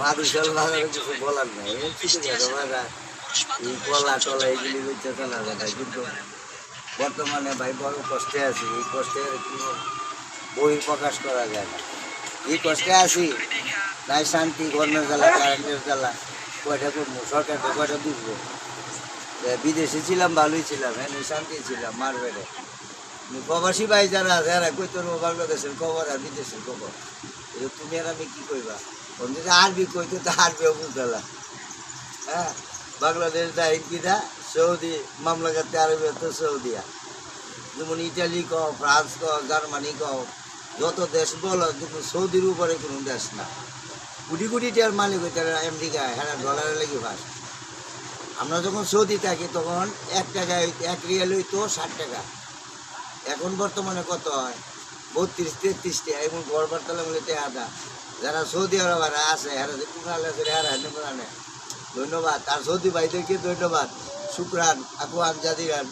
মাদুশাল বাজারে কিছু বলার নাই এই কলা টলা এগুলি হইতেছে না দাদা, কিন্তু বর্তমানে ভাই বড় কষ্টে আছি। এই কষ্টের কোনো বহির প্রকাশ করা যায় না। এই কষ্টে আছি, নাই শান্তি, গরমের জ্বালা, কারেন্টের জ্বালা, কয়টা করবো, সরকারকে কয়টা বুঝবো। বিদেশে ছিলাম, ভালোই ছিলাম, হ্যাঁ শান্তি ছিলাম মারবেড়ে। প্রবাসী ভাই যারা যারা কইতো বাংলাদেশের খবর আর বিদেশের খবর, তুমি আর আমি কি কইবা? যদি আরবি কইতো তো আরবিও বুঝতাম। হ্যাঁ, বাংলাদেশ দেয় কিনা সৌদি মামলাকাতে আরবি তো সৌদিয়া, যেমন ইটালি কও, ফ্রান্স কও, জার্মানি কও, যত দেশ বলো কিন্তু সৌদির উপরে কোনো দেশ না। কোটি কোটি টাকার মালিক হইতে আমেরিকা, হ্যাঁ ডলারে লেগে ভাস। আমরা যখন সৌদি থাকি তখন 1 টাকায় 1 রিয়াল হইতো 60 টাকা। এখন বর্তমানে কত হয়? 32-33 টাকা। এবং গড়বার তলে বলে আদা। যারা সৌদি আরবেরা আছে হ্যাঁ কুড়াল আছে হ্যাঁ ধন্যবাদ। আর সৌদি ভাইদেরকে ধন্যবাদ, শুক্রান, আকুয়ান, জাদিরান।